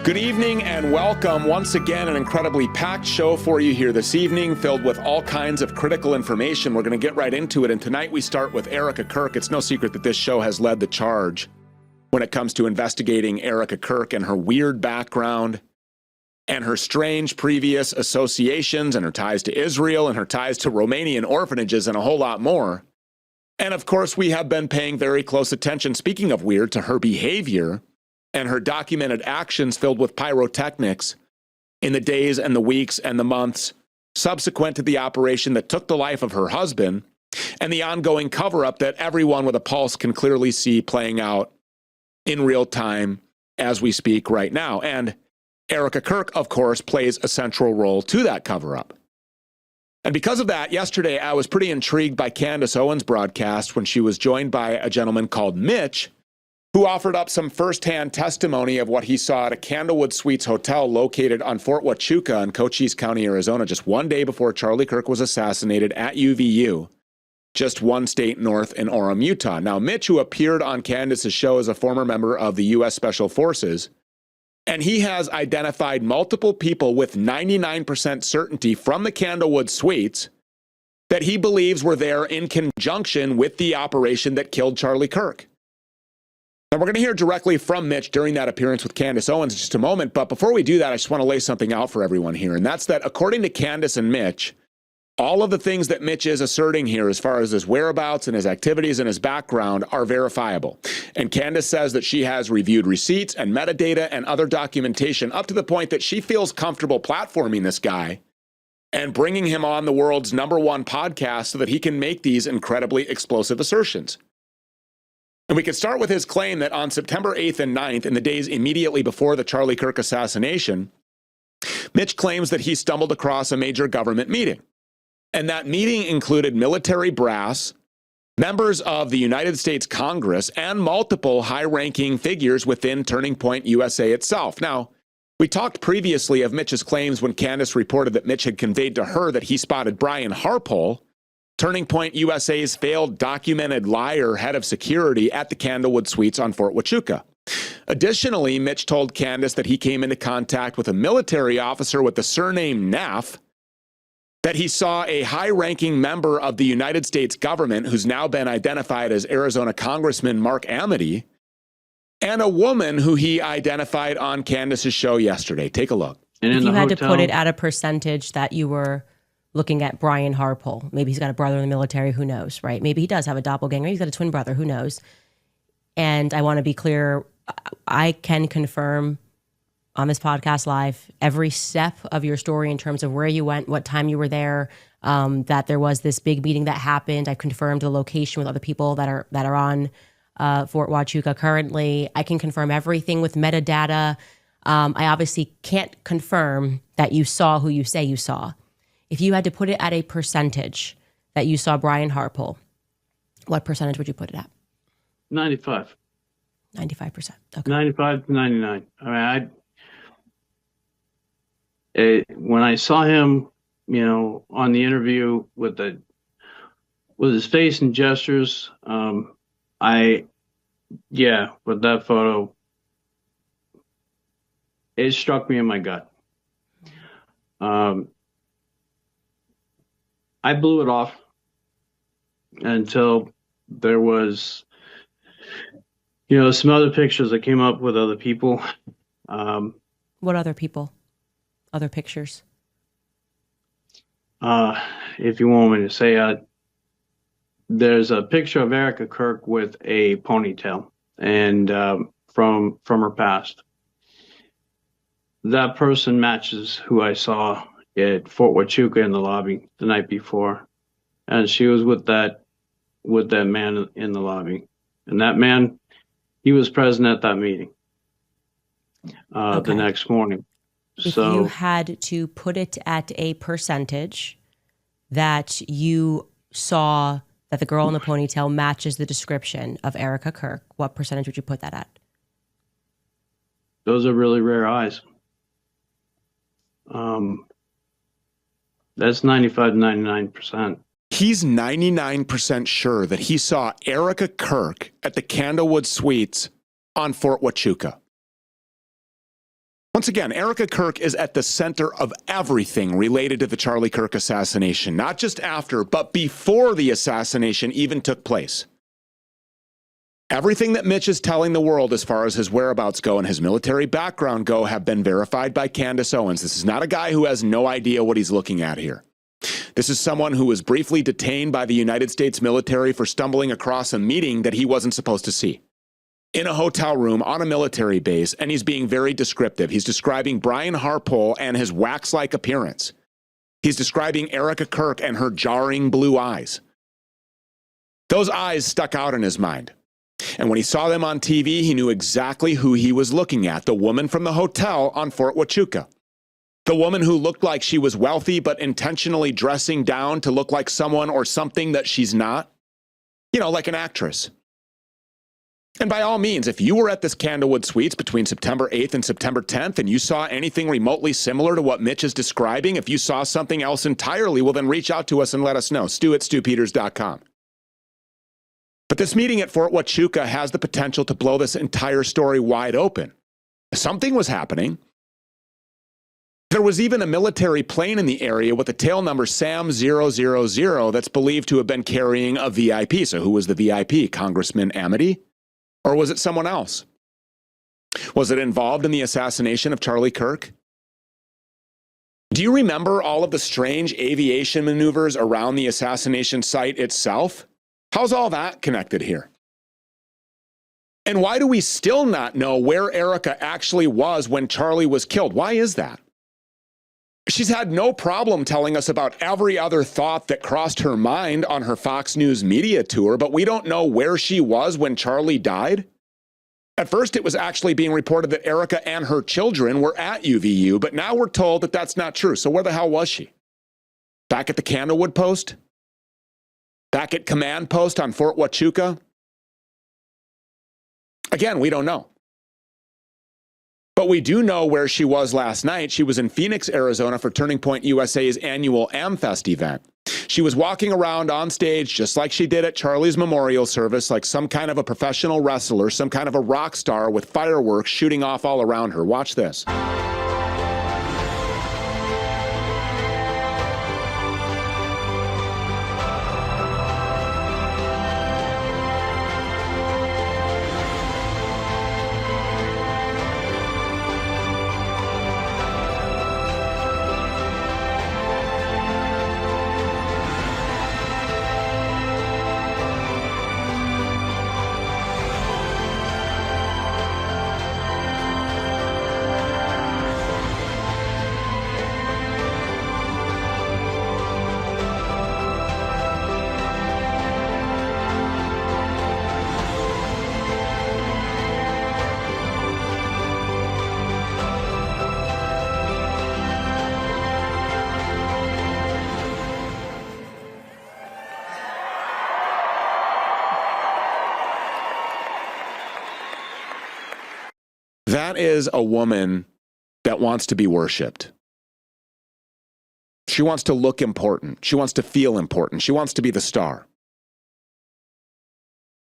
Good evening and welcome. Once again, an incredibly packed show for you here this evening, filled with all kinds of critical information. We're going to get right into it. And tonight we start with Erika Kirk. It's no secret that this show has led the charge when it comes to investigating Erika Kirk and her weird background and her strange previous associations and her ties to Israel and her ties to Romanian orphanages and a whole lot more. And of course, we have been paying very close attention, speaking of weird, to her behavior and her documented actions filled with pyrotechnics in the days and the weeks and the months subsequent to the operation that took the life of her husband and the ongoing cover-up that everyone with a pulse can clearly see playing out in real time as we speak right now. And Erika Kirk, of course, plays a central role to that cover-up. And because of that, yesterday I was pretty intrigued by Candace Owens' broadcast when she was joined by a gentleman called Mitch, who offered up some firsthand testimony of what he saw at a Candlewood Suites hotel located on Fort Huachuca in Cochise County, Arizona, just one day before Charlie Kirk was assassinated at UVU, just one state north in Orem, Utah. Now, Mitch, who appeared on Candace's show, is a former member of the U.S. Special Forces, and he has identified multiple people with 99% certainty from the Candlewood Suites that he believes were there in conjunction with the operation that killed Charlie Kirk. Now, we're going to hear directly from Mitch during that appearance with Candace Owens in just a moment, but before we do that, I just want to lay something out for everyone here, and that's that according to Candace and Mitch, all of the things that Mitch is asserting here as far as his whereabouts and his activities and his background are verifiable. And Candace says that she has reviewed receipts and metadata and other documentation up to the point that she feels comfortable platforming this guy and bringing him on the world's #1 podcast so that he can make these incredibly explosive assertions. And we could start with his claim that on September 8th and 9th, in the days immediately before the Charlie Kirk assassination, Mitch claims that he stumbled across a major government meeting. And that meeting included military brass, members of the United States Congress, and multiple high-ranking figures within Turning Point USA itself. Now, we talked previously of Mitch's claims when Candace reported that Mitch had conveyed to her that he spotted Brian Harpole, Turning Point USA's failed documented liar head of security at the Candlewood Suites on Fort Huachuca. Additionally, Mitch told Candace that he came into contact with a military officer with the surname Neff, that he saw a high-ranking member of the United States government, who's now been identified as Arizona Congressman Mark Amity, and a woman who he identified on Candace's show yesterday. Take a look. And if you had to put it at a percentage that you were looking at Brian Harpole, maybe he's got a brother in the military, who knows, right? Maybe he does have a doppelganger, he's got a twin brother, who knows? And I want to be clear, I can confirm on this podcast live every step of your story in terms of where you went, what time you were there, that there was this big meeting that happened. I confirmed the location with other people that are on Fort Huachuca currently. I can confirm everything with metadata. I obviously can't confirm that you saw who you say you saw. If you had to put it at a percentage that you saw Brian Harpole, what percentage would you put it at? 95. 95%. Okay. 95 to 99. I mean, when I saw him, on the interview with his face and gestures, with that photo, it struck me in my gut. I blew it off until there was, some other pictures that came up with other people. What other people? Other pictures? If you want me to say, there's a picture of Erika Kirk with a ponytail, and from her past. That person matches who I saw at Fort Huachuca in the lobby the night before, and she was with that man in the lobby, and that man, he was present at that meeting the next morning. If you had to put it at a percentage that you saw that the girl in the ponytail matches the description of Erika Kirk, what percentage would you put that at? Those are really rare eyes. That's 95 to 99%. He's 99% sure that he saw Erika Kirk at the Candlewood Suites on Fort Huachuca. Once again, Erika Kirk is at the center of everything related to the Charlie Kirk assassination, not just after, but before the assassination even took place. Everything that Mitch is telling the world as far as his whereabouts go and his military background go have been verified by Candace Owens. This is not a guy who has no idea what he's looking at here. This is someone who was briefly detained by the United States military for stumbling across a meeting that he wasn't supposed to see in a hotel room on a military base, and he's being very descriptive. He's describing Brian Harpole and his wax-like appearance. He's describing Erika Kirk and her jarring blue eyes. Those eyes stuck out in his mind. And when he saw them on TV, he knew exactly who he was looking at, the woman from the hotel on Fort Huachuca. The woman who looked like she was wealthy but intentionally dressing down to look like someone or something that she's not. You know, like an actress. And by all means, if you were at this Candlewood Suites between September 8th and September 10th and you saw anything remotely similar to what Mitch is describing, if you saw something else entirely, well then reach out to us and let us know. Stu@stupeters.com. But this meeting at Fort Huachuca has the potential to blow this entire story wide open. Something was happening. There was even a military plane in the area with the tail number SAM-000 that's believed to have been carrying a VIP. So who was the VIP? Congressman Amity? Or was it someone else? Was it involved in the assassination of Charlie Kirk? Do you remember all of the strange aviation maneuvers around the assassination site itself? How's all that connected here? And why do we still not know where Erika actually was when Charlie was killed? Why is that? She's had no problem telling us about every other thought that crossed her mind on her Fox News media tour, but we don't know where she was when Charlie died. At first, it was actually being reported that Erika and her children were at UVU, but now we're told that that's not true. So where the hell was she? Back at the Candlewood Post? Back at Command Post on Fort Huachuca? Again, we don't know. But we do know where she was last night. She was in Phoenix, Arizona for Turning Point USA's annual AmFest event. She was walking around on stage just like she did at Charlie's memorial service, like some kind of a professional wrestler, some kind of a rock star with fireworks shooting off all around her. Watch this. That is a woman that wants to be worshipped. She wants to look important. She wants to feel important. She wants to be the star.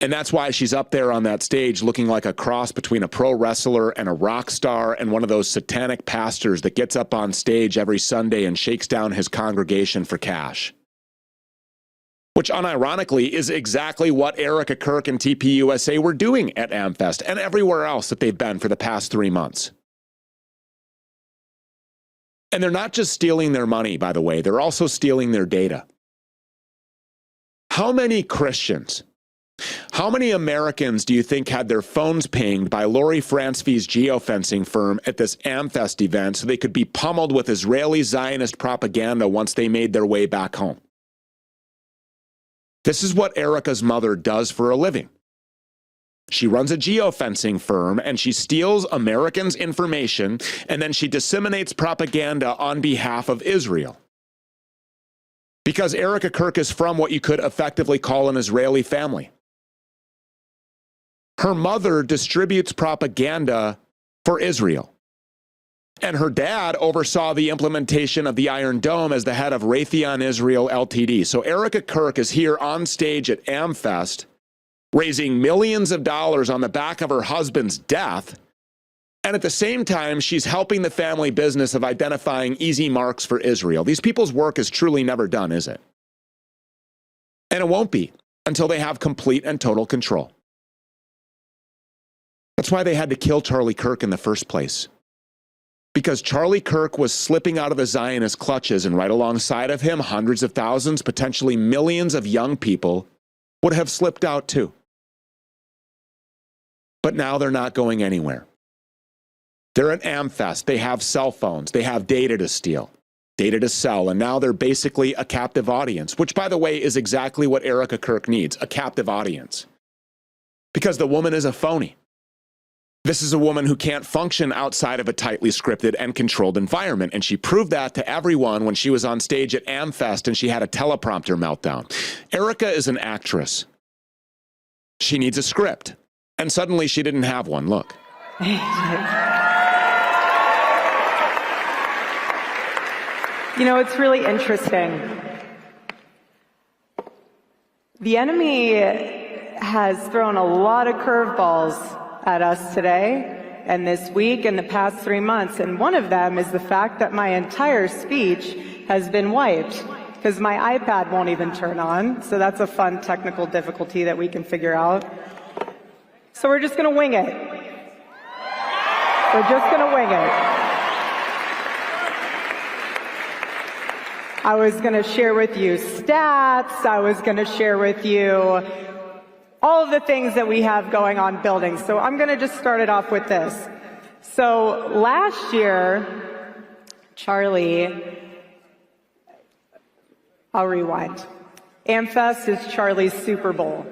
And that's why she's up there on that stage looking like a cross between a pro wrestler and a rock star and one of those satanic pastors that gets up on stage every Sunday and shakes down his congregation for cash. Which unironically is exactly what Erika Kirk and TPUSA were doing at AmFest and everywhere else that they've been for the past 3 months. And they're not just stealing their money, by the way, they're also stealing their data. How many Christians, how many Americans do you think had their phones pinged by Lori Fransky's geofencing firm at this AmFest event so they could be pummeled with Israeli Zionist propaganda once they made their way back home? This is what Erika's mother does for a living. She runs a geofencing firm and she steals Americans' information and then she disseminates propaganda on behalf of Israel. Because Erika Kirk is from what you could effectively call an Israeli family. Her mother distributes propaganda for Israel. And her dad oversaw the implementation of the Iron Dome as the head of Raytheon Israel Ltd. So Erika Kirk is here on stage at AmFest, raising millions of dollars on the back of her husband's death, And at the same time, she's helping the family business of identifying easy marks for Israel. These people's work is truly never done, is it? And it won't be until they have complete and total control. That's why they had to kill Charlie Kirk in the first place. Because Charlie Kirk was slipping out of the Zionist clutches, and right alongside of him, hundreds of thousands, potentially millions of young people would have slipped out too. But now they're not going anywhere. They're at AmFest. They have cell phones. They have data to steal, data to sell, and now they're basically a captive audience, which, by the way, is exactly what Erika Kirk needs, a captive audience. Because the woman is a phony. This is a woman who can't function outside of a tightly scripted and controlled environment, and she proved that to everyone when she was on stage at AmFest and she had a teleprompter meltdown. Erika is an actress. She needs a script, and suddenly she didn't have one. Look. You know, it's really interesting. The enemy has thrown a lot of curveballs at us today and this week and the past 3 months, and one of them is the fact that my entire speech has been wiped because my iPad won't even turn on, so that's a fun technical difficulty that we can figure out. So we're just going to wing it. We're just going to wing it. I was going to share with you stats. I was going to share with you all of the things that we have going on building. So I'm going to just start it off with this. So last year, Charlie, I'll rewind. AmFest is Charlie's Super Bowl.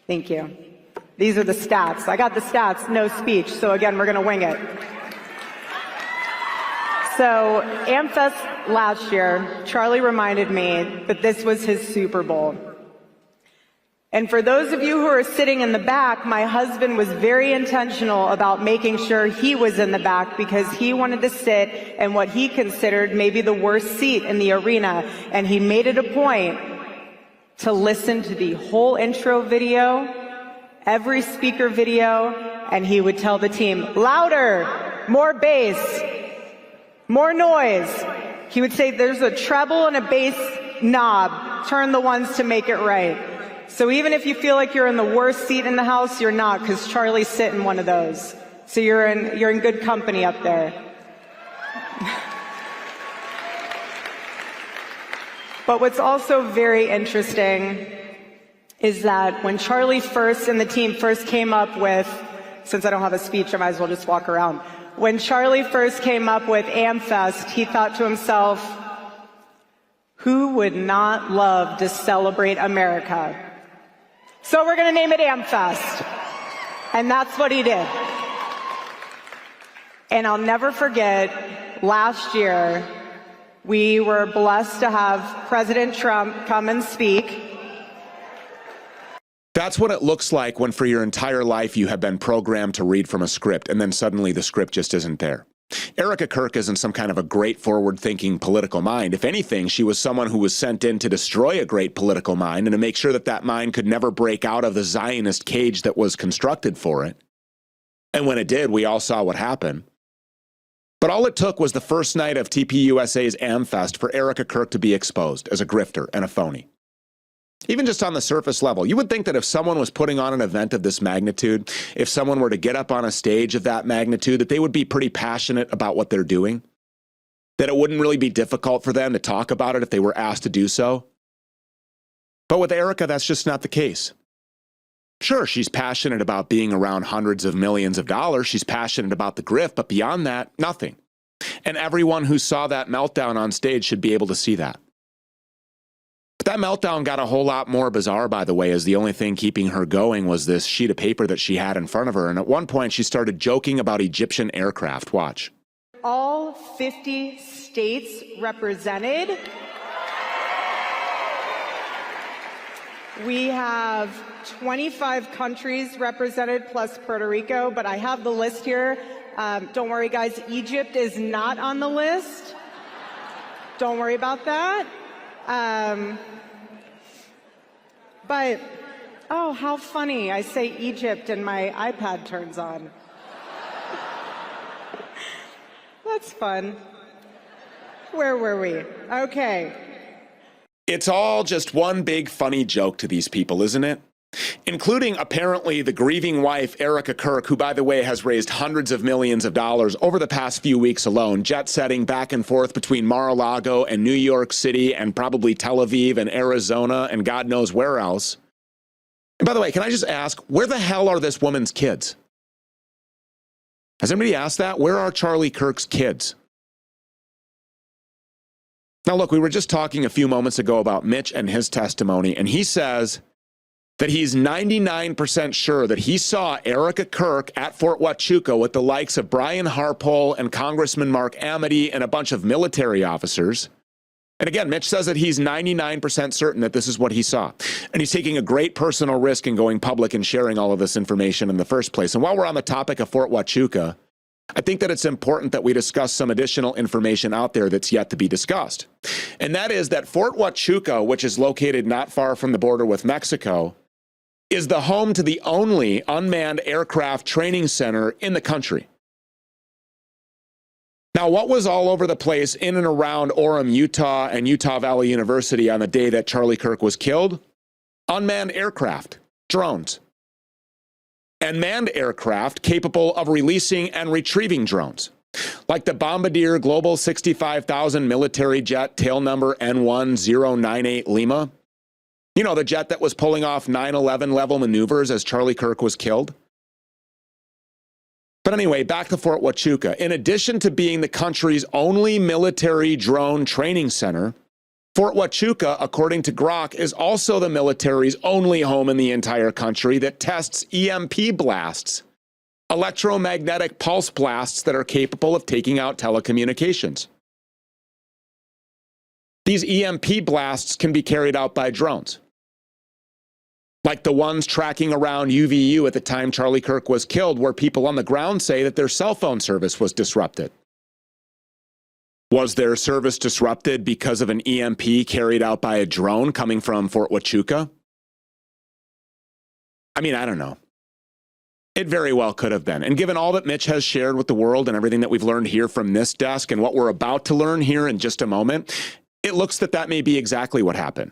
Thank you. These are the stats. I got the stats, no speech. So again, we're going to wing it. So AmFest last year, Charlie reminded me that this was his Super Bowl. And for those of you who are sitting in the back, my husband was very intentional about making sure he was in the back because he wanted to sit in what he considered maybe the worst seat in the arena. And he made it a point to listen to the whole intro video, every speaker video, and he would tell the team, louder, more bass, more noise. He would say, there's a treble and a bass knob. Turn the ones to make it right. So even if you feel like you're in the worst seat in the house, you're not, because Charlie's sitting one of those. So you're in good company up there. But what's also very interesting is that when Charlie first and the team first came up with, since I don't have a speech, I might as well just walk around. When Charlie first came up with AmFest, he thought to himself, who would not love to celebrate America? So we're going to name it AmFest. And that's what he did. And I'll never forget, last year, we were blessed to have President Trump come and speak. That's what it looks like when for your entire life you have been programmed to read from a script and then suddenly the script just isn't there. Erika Kirk isn't some kind of a great forward-thinking political mind. If anything, she was someone who was sent in to destroy a great political mind and to make sure that that mind could never break out of the Zionist cage that was constructed for it. And when it did, we all saw what happened. But all it took was the first night of TPUSA's AmFest for Erika Kirk to be exposed as a grifter and a phony. Even just on the surface level, you would think that if someone was putting on an event of this magnitude, if someone were to get up on a stage of that magnitude, that they would be pretty passionate about what they're doing, that it wouldn't really be difficult for them to talk about it if they were asked to do so. But with Erika, that's just not the case. Sure, she's passionate about being around hundreds of millions of dollars. She's passionate about the grift, but beyond that, nothing. And everyone who saw that meltdown on stage should be able to see that. But that meltdown got a whole lot more bizarre, by the way, as the only thing keeping her going was this sheet of paper that she had in front of her. And at one point, she started joking about Egyptian aircraft. Watch. All 50 states represented. We have 25 countries represented plus Puerto Rico, but I have the list here. Don't worry, guys. Egypt is not on the list. Don't worry about that. But, oh, how funny. I say Egypt and my iPad turns on. That's fun. Where were we? Okay. It's all just one big funny joke to these people, isn't it? Including apparently the grieving wife, Erika Kirk, who, by the way, has raised hundreds of millions of dollars over the past few weeks alone, jet-setting back and forth between Mar-a-Lago and New York City and probably Tel Aviv and Arizona and God knows where else. And by the way, can I just ask, where the hell are this woman's kids? Has anybody asked that? Where are Charlie Kirk's kids? Now, look, we were just talking a few moments ago about Mitch and his testimony, and he says that he's 99% sure that he saw Erika Kirk at Fort Huachuca with the likes of Brian Harpole and Congressman Mark Amity and a bunch of military officers. And again, Mitch says that he's 99% certain that this is what he saw. And he's taking a great personal risk in going public and sharing all of this information in the first place. And while we're on the topic of Fort Huachuca, I think that it's important that we discuss some additional information out there that's yet to be discussed. And that is that Fort Huachuca, which is located not far from the border with Mexico, is the home to the only unmanned aircraft training center in the country. Now, what was all over the place in and around Orem, Utah, and Utah Valley University on the day that Charlie Kirk was killed? Unmanned aircraft, drones, and manned aircraft capable of releasing and retrieving drones, like the Bombardier Global 65,000 military jet tail number N1098 Lima. You know, the jet that was pulling off 9/11 level maneuvers as Charlie Kirk was killed. But anyway, back to Fort Huachuca. In addition to being the country's only military drone training center, Fort Huachuca, according to Grok, is also the military's only home in the entire country that tests EMP blasts, electromagnetic pulse blasts that are capable of taking out telecommunications. These EMP blasts can be carried out by drones, like the ones tracking around UVU at the time Charlie Kirk was killed, where people on the ground say that their cell phone service was disrupted. Was their service disrupted because of an EMP carried out by a drone coming from Fort Huachuca? I mean, I don't know. It very well could have been. And given all that Mitch has shared with the world and everything that we've learned here from this desk and what we're about to learn here in just a moment, it looks that that may be exactly what happened.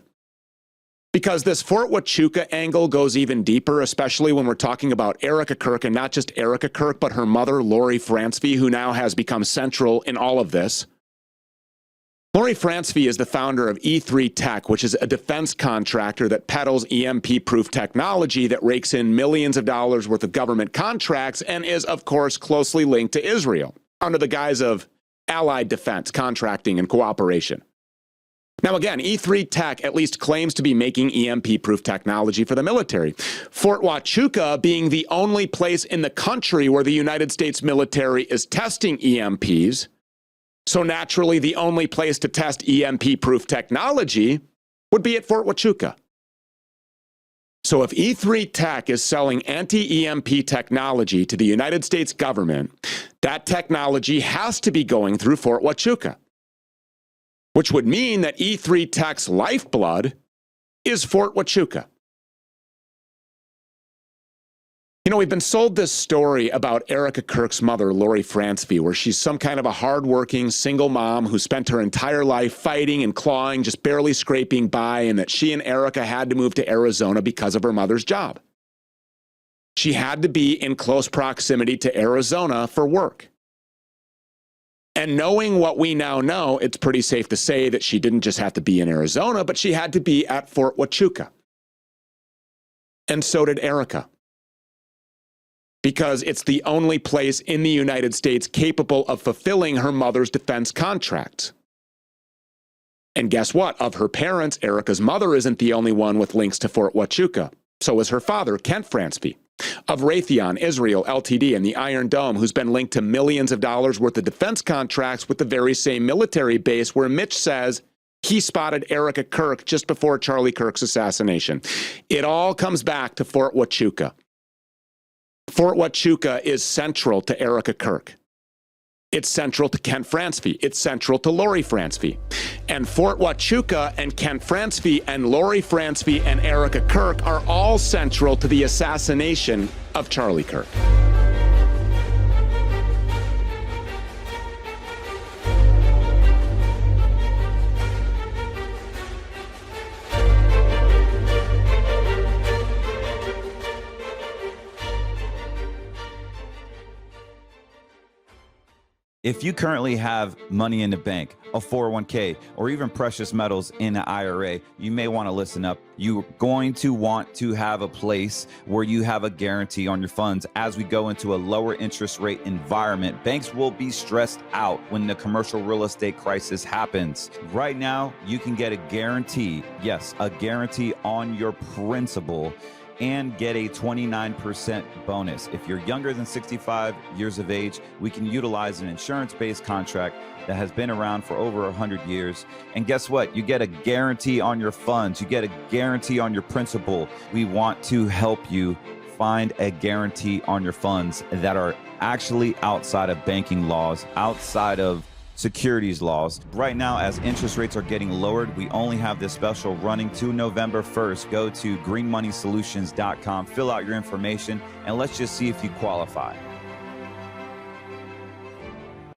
Because this Fort Huachuca angle goes even deeper, especially when we're talking about Erika Kirk, and not just Erika Kirk, but her mother, Lori Fransby, who now has become central in all of this. Lori Fransby is the founder of E3 Tech, which is a defense contractor that peddles EMP-proof technology that rakes in millions of dollars worth of government contracts and is, of course, closely linked to Israel under the guise of allied defense, contracting, and cooperation. Now again, E3 Tech at least claims to be making EMP-proof technology for the military. Fort Huachuca being the only place in the country where the United States military is testing EMPs, so naturally the only place to test EMP-proof technology would be at Fort Huachuca. So if E3 Tech is selling anti-EMP technology to the United States government, that technology has to be going through Fort Huachuca, which would mean that E3 Tech's lifeblood is Fort Huachuca. You know, we've been sold this story about Erika Kirk's mother, Lori Fransby, where she's some kind of a hardworking single mom who spent her entire life fighting and clawing, just barely scraping by, and that she and Erika had to move to Arizona because of her mother's job. She had to be in close proximity to Arizona for work. And knowing what we now know, it's pretty safe to say that she didn't just have to be in Arizona, but she had to be at Fort Huachuca. And so did Erika, because it's the only place in the United States capable of fulfilling her mother's defense contracts. And guess what? Of her parents, Erika's mother isn't the only one with links to Fort Huachuca. So is her father, Kent Fransby, of Raytheon Israel Ltd. And the Iron Dome, who's been linked to millions of dollars worth of defense contracts with the very same military base where Mitch says he spotted Erika Kirk just before Charlie Kirk's assassination. It all comes back to Fort Huachuca. Fort Huachuca is central to Erika Kirk. It's central to Kent Fransby. It's central to Lori Fransby. And Fort Huachuca and Kent Fransby and Lori Fransby and Erika Kirk are all central to the assassination of Charlie Kirk. If you currently have money in the bank, a 401k, or even precious metals in an IRA, you may want to listen up. You're going to want to have a place where you have a guarantee on your funds. As we go into a lower interest rate environment, banks will be stressed out when the commercial real estate crisis happens. Right now, you can get a guarantee, yes, a guarantee on your principal, and get a 29% bonus. If you're younger than 65 years of age, we can utilize an insurance-based contract that has been around for over 100 years. And guess what? You get a guarantee on your funds. You get a guarantee on your principal. We want to help you find a guarantee on your funds that are actually outside of banking laws, outside of securities laws. Right now, as interest rates are getting lowered, we only have this special running to November 1st. Go to greenmoneysolutions.com, fill out your information, and let's just see if you qualify.